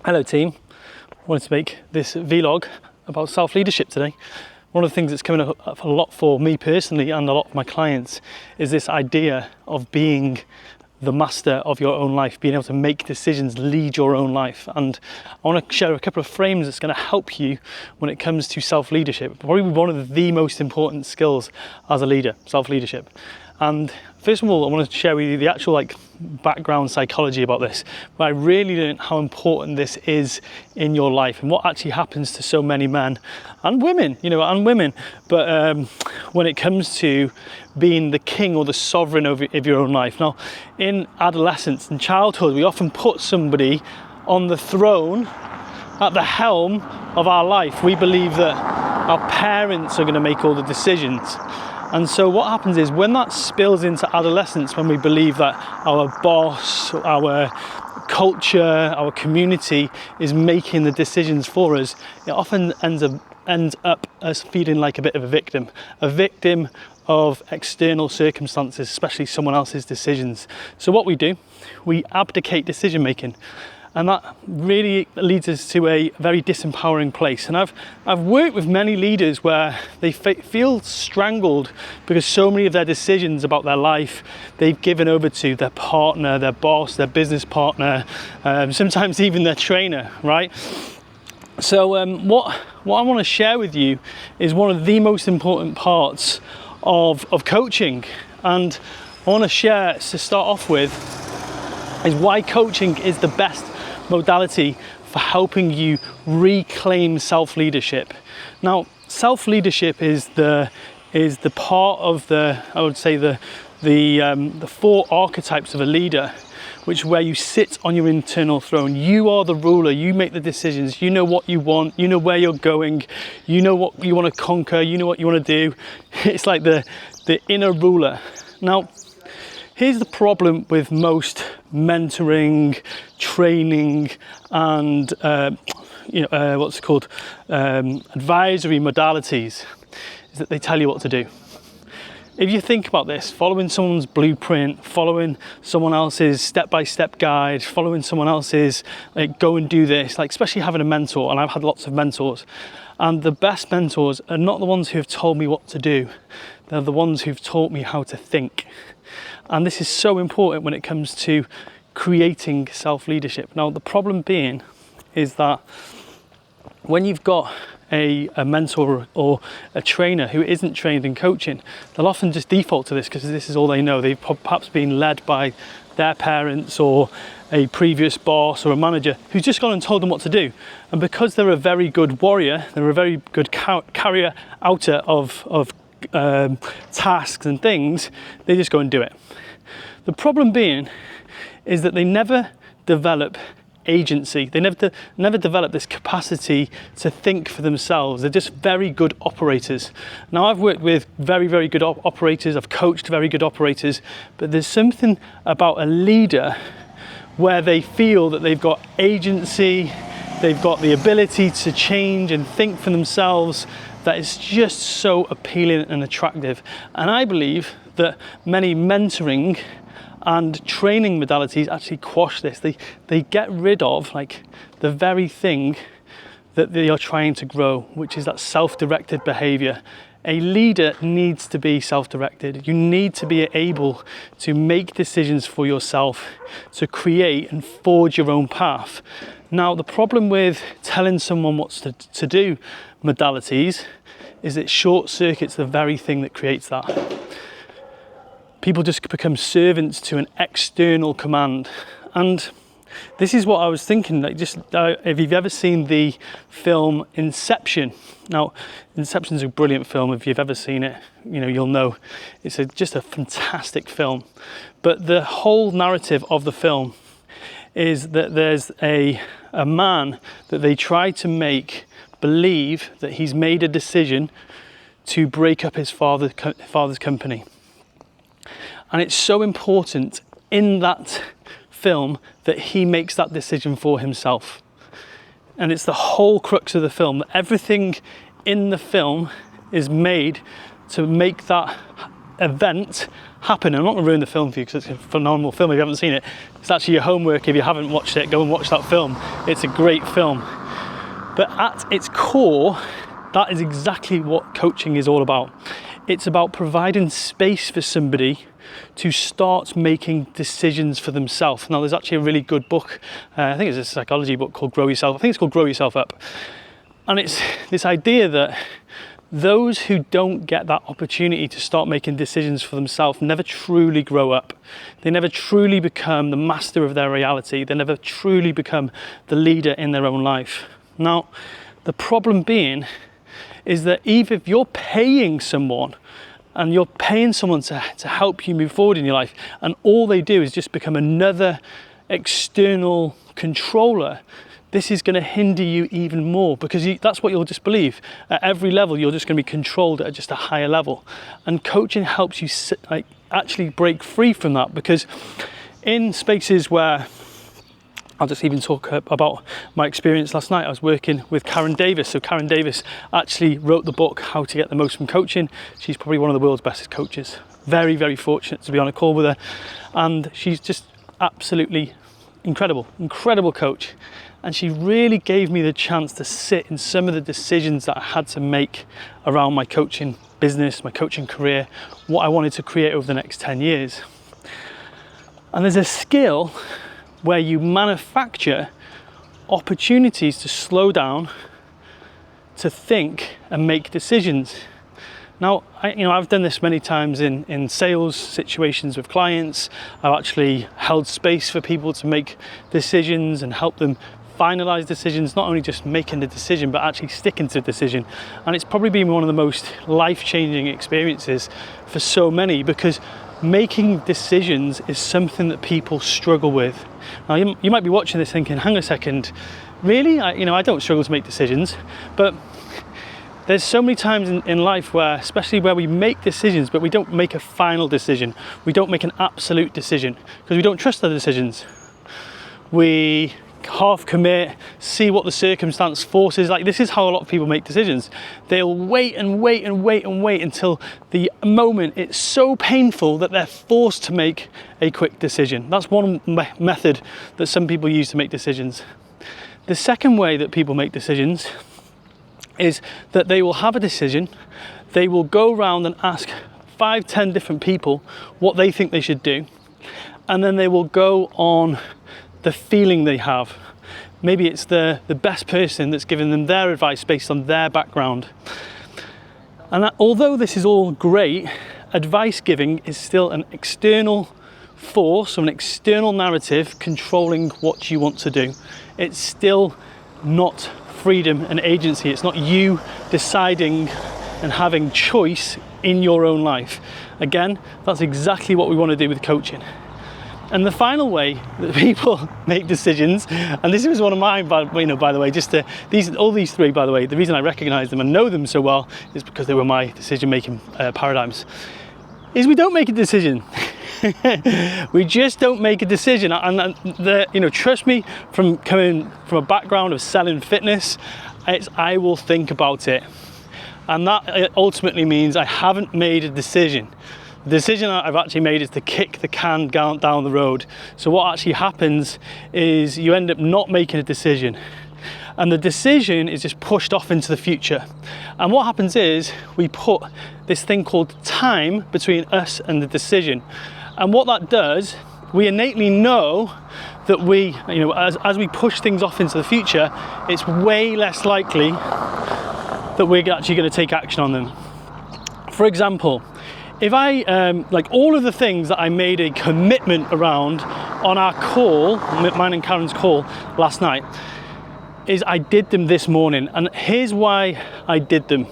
Hello team, I wanted to make this vlog about self-leadership today. One of the things that's coming up a lot for me personally and a lot of my clients is this idea of being the master of your own life, being able to make decisions, lead your own life. And I want to share a couple of frames that's going to help you when it comes to self-leadership. Probably one of the most important skills as a leader, self-leadership. And first of all, I want to share with you the actual background psychology about this, where I really learned how important this is in your life and what actually happens to so many men and women, but when it comes to being the king or the sovereign of your own life. Now, in adolescence and childhood, we often put somebody on the throne, at the helm of our life. We believe that our parents are going to make all the decisions. And so what happens is when that spills into adolescence, when we believe that our boss, our culture, our community is making the decisions for us, it often ends up as feeling like a bit of a victim of external circumstances, especially someone else's decisions. So what we do, we abdicate decision making. And that really leads us to a very disempowering place. And I've worked with many leaders where they feel strangled because so many of their decisions about their life they've given over to their partner, their boss, their business partner, sometimes even their trainer, right? So what I want to share with you is one of the most important parts of coaching. And I want to share, to start off with, is why coaching is the best modality for helping you reclaim self-leadership. Now, self-leadership is the part of the four archetypes of a leader, which where you sit on your internal throne. You are the ruler, you make the decisions, you know what you want, you know where you're going, you know what you want to conquer, you know what you want to do. It's like the inner ruler. Now, here's the problem with most mentoring, training, and advisory modalities, is that they tell you what to do. If you think about this, following someone's blueprint, following someone else's step-by-step guide, following someone else's go and do this, especially having a mentor, and I've had lots of mentors, and the best mentors are not the ones who have told me what to do, they're the ones who've taught me how to think. And this is so important when it comes to creating self-leadership. Now, the problem being is that when you've got a mentor or a trainer who isn't trained in coaching, they'll often just default to this because this is all they know. They've perhaps been led by their parents or a previous boss or a manager who's just gone and told them what to do. And because they're a very good warrior, they're a very good carrier outer of tasks and things, they just go and do it. The problem being is that they never develop agency. They never develop this capacity to think for themselves. They're just very good operators. Now, I've worked with very, very good operators. I've coached very good operators, but there's something about a leader where they feel that they've got agency, they've got the ability to change and think for themselves, that is just so appealing and attractive. And I believe that many mentoring and training modalities actually quash this. They get rid of the very thing that they are trying to grow, which is that self-directed behavior. A leader needs to be self-directed. You need to be able to make decisions for yourself, to create and forge your own path. Now, the problem with telling someone what to do modalities is it short circuits the very thing that creates that. People just become servants to an external command. And this is what I was thinking, if you've ever seen the film Inception. Now, Inception's a brilliant film. If you've ever seen it, you'll know it's just a fantastic film. But the whole narrative of the film is that there's a man that they try to make believe that he's made a decision to break up his father's company. And it's so important in that film that he makes that decision for himself. And it's the whole crux of the film, that everything in the film is made to make that event happen. I'm not going to ruin the film for you because it's a phenomenal film if you haven't seen it. It's actually your homework if you haven't watched it. Go and watch that film. It's a great film. But at its core, that is exactly what coaching is all about. It's about providing space for somebody to start making decisions for themselves. Now, there's actually a really good book, I think it's a psychology book called Grow Yourself. I think it's called Grow Yourself Up. And it's this idea that those who don't get that opportunity to start making decisions for themselves never truly grow up. They never truly become the master of their reality. They never truly become the leader in their own life. Now, the problem being is that even if you're paying someone and you're paying someone to help you move forward in your life, and all they do is just become another external controller, this is going to hinder you even more, because that's what you'll just believe. At every level, you're just going to be controlled at just a higher level. And coaching helps you actually break free from that, because in spaces where, I'll just even talk about my experience last night. I was working with Karen Davis. So Karen Davis actually wrote the book, How to Get the Most from Coaching. She's probably one of the world's best coaches. Very, very fortunate to be on a call with her. And she's just absolutely incredible coach. And she really gave me the chance to sit in some of the decisions that I had to make around my coaching business, my coaching career, what I wanted to create over the next 10 years. And there's a skill where you manufacture opportunities to slow down, to think and make decisions. Now, I've done this many times in sales situations with clients. I've actually held space for people to make decisions and help them finalize decisions, not only just making the decision, but actually sticking to the decision. And it's probably been one of the most life-changing experiences for so many, because making decisions is something that people struggle with. Now, you might be watching this thinking, hang on a second, really? I don't struggle to make decisions. But there's so many times in life where, especially where we make decisions, but we don't make a final decision. We don't make an absolute decision because we don't trust the decisions. We half commit, see what the circumstance forces. Like, this is how a lot of people make decisions. They'll wait until the moment it's so painful that they're forced to make a quick decision. That's one method that some people use to make decisions. The second way that people make decisions is that they will have a decision, they will go around and ask 5-10 different people what they think they should do, and then they will go on the feeling they have. Maybe it's the best person that's given them their advice based on their background. And although this is all great, advice giving is still an external force or an external narrative controlling what you want to do. It's still not freedom and agency. It's not you deciding and having choice in your own life. Again, that's exactly what we want to do with coaching. And the final way that people make decisions, and this was one of mine, by the way, all these three, by the way, the reason I recognize them and know them so well is because they were my decision-making paradigms, is we don't make a decision. We just don't make a decision. And trust me, from coming from a background of selling fitness, I will think about it. And that ultimately means I haven't made a decision. The decision I've actually made is to kick the can down the road. So what actually happens is you end up not making a decision. And the decision is just pushed off into the future. And what happens is we put this thing called time between us and the decision. And what that does, we innately know that as we push things off into the future, it's way less likely that we're actually going to take action on them. For example, if I, all of the things that I made a commitment around on our call, mine and Karen's call last night, is I did them this morning. And here's why I did them.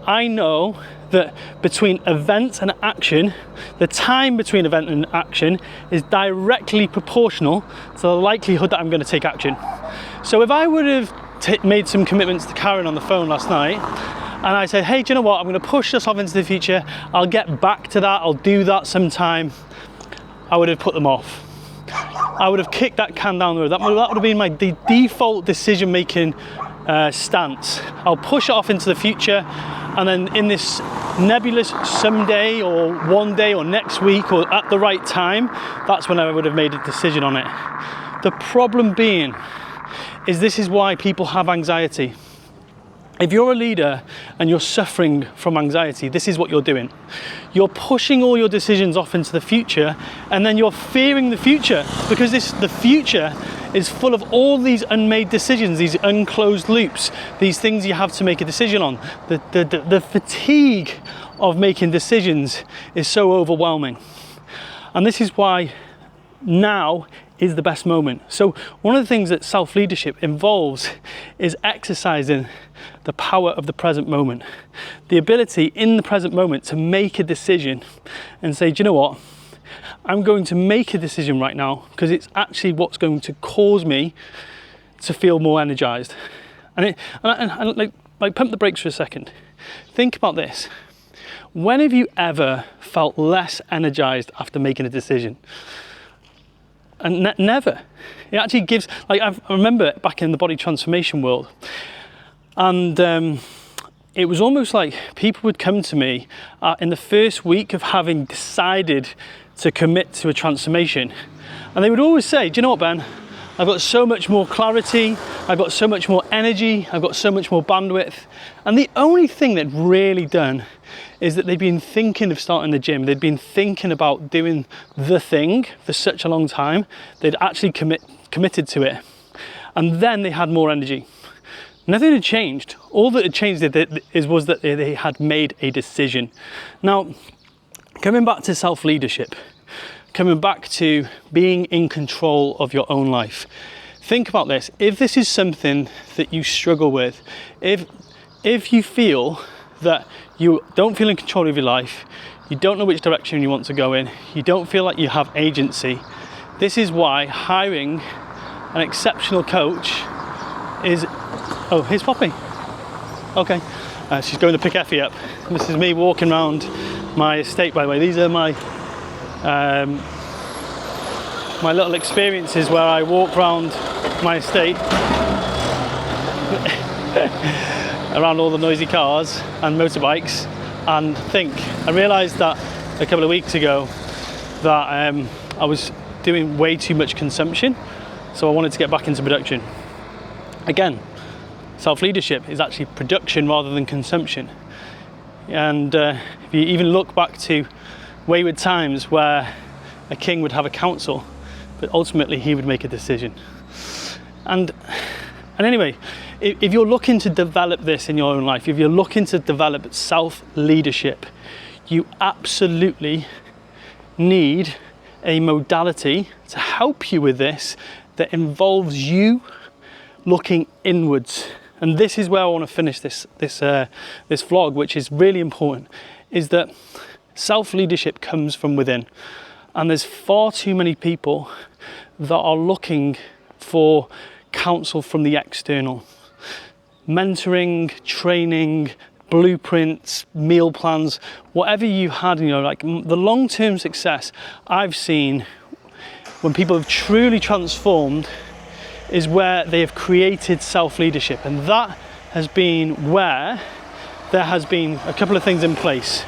I know that between event and action, the time between event and action is directly proportional to the likelihood that I'm going to take action. So if I would have made some commitments to Karen on the phone last night, and I said, hey, do you know what? I'm going to push this off into the future. I'll get back to that. I'll do that sometime. I would have put them off. I would have kicked that can down the road. That would have been my default decision-making stance. I'll push it off into the future. And then in this nebulous someday or one day or next week or at the right time, that's when I would have made a decision on it. The problem being is this is why people have anxiety. If you're a leader and you're suffering from anxiety, this is what you're doing. You're pushing all your decisions off into the future, and then you're fearing the future, because the future is full of all these unmade decisions, these unclosed loops, these things you have to make a decision on. The fatigue of making decisions is so overwhelming. And this is why now is the best moment. So one of the things that self-leadership involves is exercising the power of the present moment. The ability in the present moment to make a decision and say, do you know what? I'm going to make a decision right now because it's actually what's going to cause me to feel more energized. And pump the brakes for a second. Think about this. When have you ever felt less energized after making a decision? And never. It actually gives, I remember back in the body transformation world, and it was almost like people would come to me in the first week of having decided to commit to a transformation, and they would always say, do you know what, Ben? I've got so much more clarity, I've got so much more energy, I've got so much more bandwidth. And the only thing they'd really done is that they'd been thinking of starting the gym. They'd been thinking about doing the thing for such a long time. They'd actually committed to it. And then they had more energy. Nothing had changed. All that had changed was that they had made a decision. Now, coming back to self-leadership, coming back to being in control of your own life. Think about this. If this is something that you struggle with, if you feel that you don't feel in control of your life, you don't know which direction you want to go in, you don't feel like you have agency, this is why hiring an exceptional coach is... Oh, here's Poppy. Okay. She's going to pick Effie up. This is me walking around my estate, by the way. These are my my little experiences where I walk around my estate around all the noisy cars and motorbikes and think. I realised that a couple of weeks ago that I was doing way too much consumption, so I wanted to get back into production. Again, self-leadership is actually production rather than consumption. And if you even look back to wayward times where a king would have a council, but ultimately he would make a decision. And anyway, if you're looking to develop this in your own life, if you're looking to develop self-leadership, you absolutely need a modality to help you with this that involves you looking inwards. And this is where I want to finish this vlog, which is really important, is that self-leadership comes from within. And there's far too many people that are looking for counsel from the external. Mentoring, training, blueprints, meal plans, whatever you had, like the long-term success I've seen when people have truly transformed is where they have created self-leadership. And that has been where there has been a couple of things in place.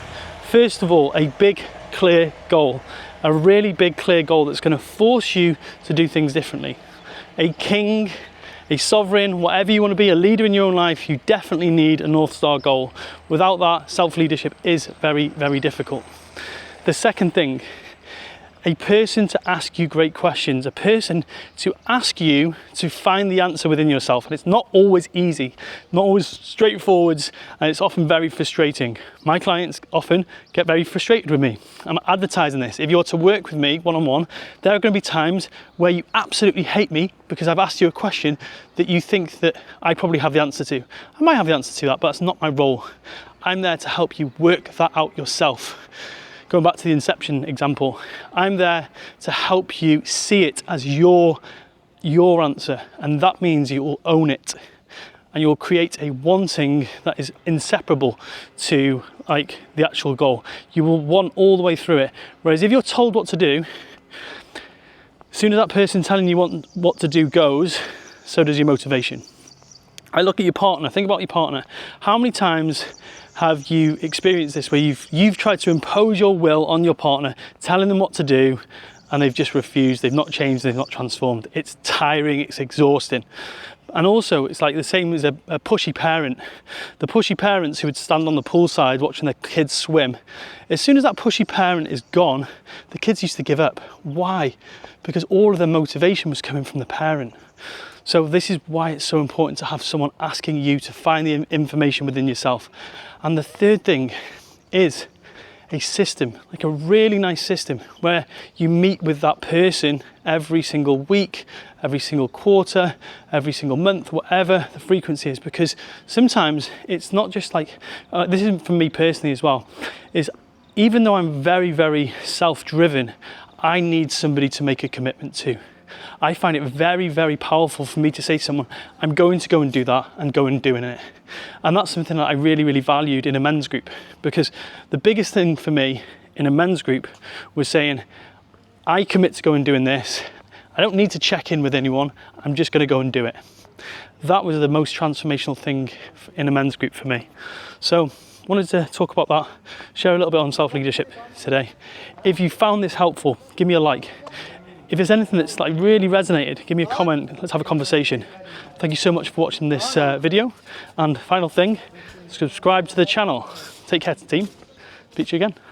First of all, a big, clear goal. A really big, clear goal that's going to force you to do things differently. A king, a sovereign, whatever you want to be, a leader in your own life, you definitely need a North Star goal. Without that, self-leadership is very, very difficult. The second thing, a person to ask you great questions, a person to ask you to find the answer within yourself. And it's not always easy, not always straightforward, and it's often very frustrating. My clients often get very frustrated with me. I'm advertising this. If you're to work with me one-on-one, there are going to be times where you absolutely hate me because I've asked you a question that you think that I probably have the answer to. I might have the answer to that, but that's not my role. I'm there to help you work that out yourself. Going back to the Inception example, I'm there to help you see it as your answer, and that means you will own it, and you'll create a wanting that is inseparable to like the actual goal. You will want all the way through it. Whereas if you're told what to do, as soon as that person telling you what to do goes, so does your motivation. I look at your partner, think about your partner. How many times have you experienced this where you've tried to impose your will on your partner, telling them what to do, and they've just refused, they've not changed, they've not transformed? It's tiring, it's exhausting. And also, it's like the same as a pushy parent. The pushy parents who would stand on the poolside watching their kids swim, as soon as that pushy parent is gone, the kids used to give up. Why? Because all of their motivation was coming from the parent. So this is why it's so important to have someone asking you to find the information within yourself. And the third thing is a system, like a really nice system where you meet with that person every single week, every single quarter, every single month, whatever the frequency is. Because sometimes it's not just like, this isn't for me personally as well, is even though I'm very, very self-driven, I need somebody to make a commitment to. I find it very, very powerful for me to say to someone, I'm going to go and do that, and go and doing it. And that's something that I really, really valued in a men's group, because the biggest thing for me in a men's group was saying, I commit to go and doing this. I don't need to check in with anyone. I'm just going to go and do it. That was the most transformational thing in a men's group for me. So wanted to talk about that, share a little bit on self-leadership today. If you found this helpful, give me a like. If there's anything that's like really resonated, give me a comment, let's have a conversation. Thank you so much for watching this video. And final thing, subscribe to the channel. Take care, team. Speak to you again.